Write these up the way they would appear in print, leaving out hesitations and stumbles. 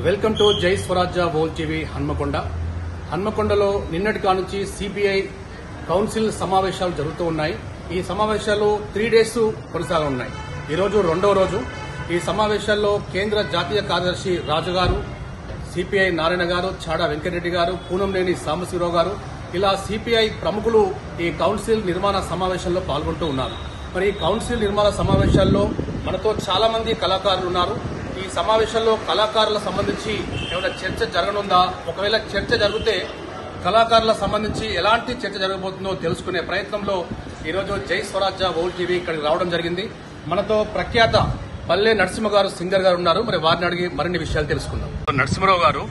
Welcome to జై స్వరాజ్య వోల్ TV హన్మకొండలో నిన్నటి కానుంచి CPI council సమావేశాలు జరుగుతూ ఉన్నాయి. ఈ సమావేశాలు 3 days కొనసాగనున్నాయి. ఈరోజు 2వ రోజు. ఈ సమావేశాల్లో కేంద్ర జాతీయ కార్యదర్శి రాజు గారు, సిపిఐ నారాయణ గారు, చాడా వెంకటరెడ్డి గారు, పూనంనేని సాంబశివరావు గారు, ఇలా సిపిఐ ప్రముఖులు ఈ కౌన్సిల్ నిర్మాణ సమావేశంలో పాల్గొంటూ ఉన్నారు. మరి ఈ కౌన్సిల్ నిర్మాణ సమావేశాల్లో మనతో చాలా మంది కళాకారులు ఉన్నారు. ఈ సమావేశంలో కళాకారులకు సంబంధించి ఏమైనా చర్చ జరగనుందా, ఒకవేళ చర్చ జరిగితే కళాకారులకు సంబంధించి ఎలాంటి చర్చ జరగబోతుందో తెలుసుకునే ప్రయత్నంలో ఈరోజు జై స్వరాజ్య వోల్ టీవీ ఇక్కడికి రావడం జరిగింది. మనతో ప్రఖ్యాత పల్లె నరసింహ గారు, సింగర్ గారు ఉన్నారు. మరి వారిని అడిగి మరిన్ని విషయాలు తెలుసుకుందాం. నరసింహరావు గారు,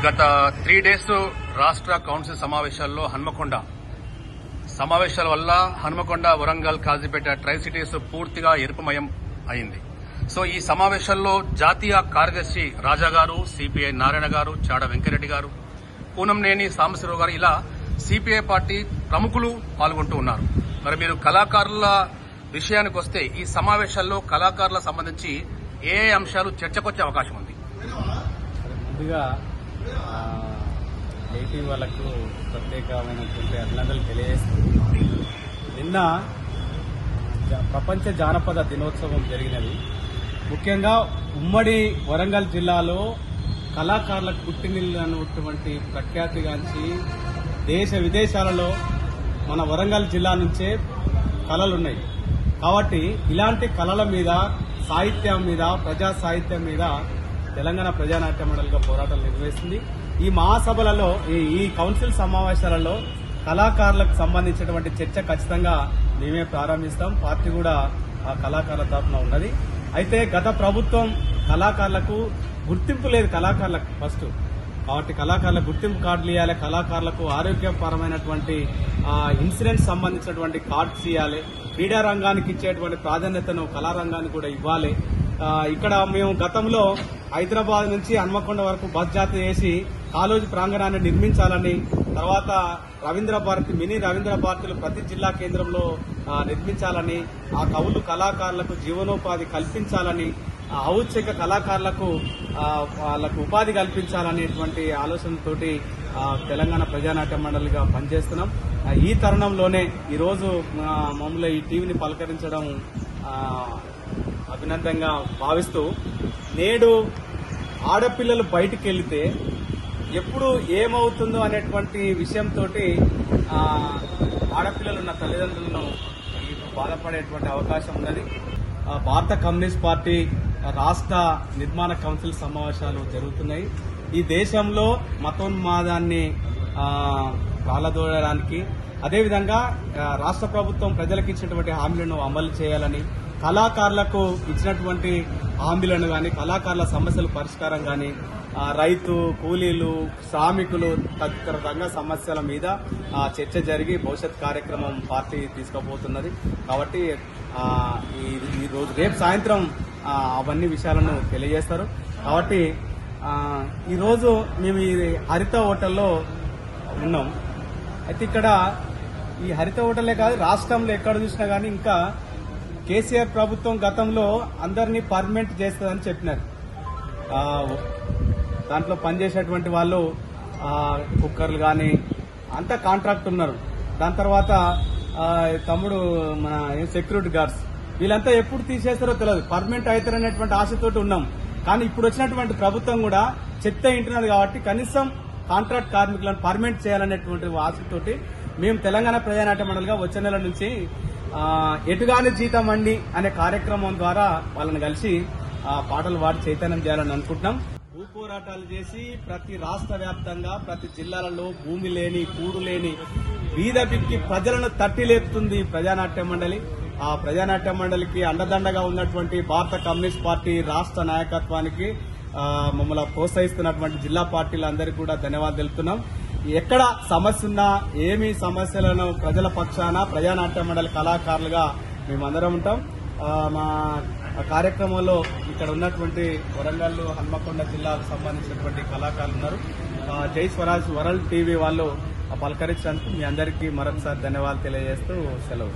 గత 3 days రాష్ట్ర కౌన్సిల్ సమావేశాల్లో హన్మకొండ సమావేశాల వల్ల హన్మకొండ, వరంగల్, కాజీపేట ట్రై సిటీస్ పూర్తిగా ఎరుపుమయం అయింది. సో ఈ సమావేశాల్లో జాతీయ కార్యదర్శి రాజా గారు, సిపిఐ నారాయణ గారు, చాడా వెంకటరెడ్డి గారు, పూనంనేని సాంబశివరావు గారు, ఇలా సిపిఐ పార్టీ ప్రముఖులు పాల్గొంటూ ఉన్నారు. మరి మీరు కళాకారుల విషయానికి వస్తే ఈ సమావేశాల్లో కళాకారులకు సంబంధించి ఏ అంశాలు చర్చకొచ్చే అవకాశం ఉంది? ముందుగా ఏపీ వాళ్లకు ప్రత్యేకమైనటువంటి అభినందనలు తెలియజేస్తుంది. నిన్న ప్రపంచ జానపద దినోత్సవం జరిగినది. ముఖ్యంగా ఉమ్మడి వరంగల్ జిల్లాలో కళాకారులకు పుట్టినిల్లినటువంటి ప్రఖ్యాతిగాంచి దేశ విదేశాలలో మన వరంగల్ జిల్లా నుంచే కళలున్నాయి. కాబట్టి ఇలాంటి కళల మీద, సాహిత్యం మీద, ప్రజా సాహిత్యం మీద తెలంగాణ ప్రజానాట్య మండలిగా పోరాటాలు నిర్వహిస్తుంది. ఈ మహాసభలలో, ఈ కౌన్సిల్ సమావేశాలలో కళాకారులకు సంబంధించినటువంటి చర్చ ఖచ్చితంగా మేమే ప్రారంభిస్తాం. పార్టీ కూడా ఆ కళాకారుల తరఫున ఉన్నది. అయితే గత ప్రభుత్వం కళాకారులకు గుర్తింపు లేదు. కళాకారులకు ఫస్ట్ కాబట్టి కళాకారులకు గుర్తింపు కార్డులు ఇవ్వాలి. కళాకారులకు ఆరోగ్యపరమైనటువంటి ఇన్సూరెన్స్ సంబంధించినటువంటి కార్డ్స్ ఇవ్వాలి. క్రీడా రంగానికి ఇచ్చేటువంటి ప్రాధాన్యతను కళారంగానికి కూడా ఇవ్వాలి. ఇక్కడ మేము గతంలో హైదరాబాద్ నుంచి హన్మకొండ వరకు బస్ జాతర చేసి కాలేజీ ప్రాంగణాన్ని నిర్మించాలని, తర్వాత మినీ రవీంద్ర భారతిలు ప్రతి జిల్లా కేంద్రంలో నిర్మించాలని, ఆ కవులు కళాకారులకు జీవనోపాధి కల్పించాలని, ఔత్సాహిక కళాకారులకు వాళ్ళకు ఉపాధి కల్పించాలనేటువంటి ఆలోచనతోటి తెలంగాణ ప్రజానాట్య మండలిగా పనిచేస్తున్నాం. ఈ తరుణంలోనే ఈరోజు మమ్మల్ని ఈ టీవీని పలకరించడం అభినందనగా భావిస్తూ, నేడు ఆడపిల్లలు బయటికి వెళితే ఎప్పుడు ఏమవుతుందో అనేటువంటి విషయంతో ఆడపిల్లలు ఉన్న తల్లిదండ్రులను బాధపడేటువంటి అవకాశం ఉన్నది. భారత కమ్యూనిస్ట్ పార్టీ రాష్ట్ర నిర్మాణ కౌన్సిల్ సమావేశాలు జరుగుతున్నాయి. ఈ దేశంలో మతోన్మాదాన్ని ప్రాళదోడడానికి, అదేవిధంగా రాష్ట్ర ప్రభుత్వం ప్రజలకు ఇచ్చినటువంటి హామీలను అమలు చేయాలని, కళాకారులకు ఇచ్చినటువంటి హామీలను గాని, కళాకారుల సమస్యల పరిష్కారం గాని, రైతు కూలీలు, శ్రామికులు తదితర రంగ సమస్యల మీద చర్చ జరిగి భవిష్యత్ కార్యక్రమం పార్టీ తీసుకుపోతున్నది. కాబట్టి ఈ రోజు రేపు సాయంత్రం అవన్నీ విషయాలను తెలియజేస్తారు. కాబట్టి ఈరోజు మేము ఈ హరిత హోటల్లో ఉన్నాం. అయితే ఇక్కడ ఈ హరిత హోటలే కాదు, రాష్ట్రంలో ఎక్కడ చూసినా గానీ ఇంకా కేసీఆర్ ప్రభుత్వం గతంలో అందరినీ పర్మనెంట్ చేస్తుందని చెప్పినారు. దాంట్లో పనిచేసేటువంటి వాళ్ళు కుక్కర్లు కానీ అంతా కాంట్రాక్ట్ ఉన్నారు. దాని తర్వాత తమ్ముడు మన సెక్యూరిటీ గార్డ్స్ వీళ్ళంతా ఎప్పుడు తీసేస్తారో తెలియదు. పర్మనెంట్ అవుతారనేటువంటి ఆశతోటి ఉన్నాం. కానీ ఇప్పుడు వచ్చినటువంటి ప్రభుత్వం కూడా చెత్త ఇంటున్నది కాబట్టి కనీసం కాంట్రాక్ట్ కార్మికులను పర్మనెంట్ చేయాలనేటువంటి ఆశతోటి మేము తెలంగాణ ప్రజానాట్య మండలిగా వచ్చే నెల నుంచి ఎటుగాని జీతం అండి అనే కార్యక్రమం ద్వారా వాళ్ళని కలిసి పాటలు పాడి చైతన్యం చేయాలని అనుకుంటున్నాం. భూపోరాటాలు చేసి ప్రతి రాష్ట్ర వ్యాప్తంగా ప్రతి జిల్లాలలో భూమి లేని, కూడు లేని బీద బిక్కి ప్రజలను తట్టి లేపుతుంది ప్రజానాట్య మండలి. ఆ ప్రజానాట్య మండలికి అండదండగా ఉన్నటువంటి భారత కమ్యూనిస్ట్ పార్టీ రాష్ట్ర నాయకత్వానికి, మమ్మల్ని ప్రోత్సహిస్తున్నటువంటి జిల్లా పార్టీలందరికీ కూడా ధన్యవాదాలు తెలుపుతున్నాం. ఎక్కడ సమస్య ఉన్నా, ఏమి సమస్యలను ప్రజల పక్షాన ప్రజానాట్య మండలి కళాకారులుగా మేమందరం ఉంటాం. మా కార్యక్రమంలో ఇక్కడ ఉన్నటువంటి వరంగల్, హన్మకొండ జిల్లాకు సంబంధించినటువంటి కళాకారులు ఉన్నారు. జై స్వరాజ్ వరల్డ్ టీవీ వాళ్ళు పలకరించడానికి మీ అందరికీ మరొకసారి ధన్యవాదాలు తెలియజేస్తూ సెలవు.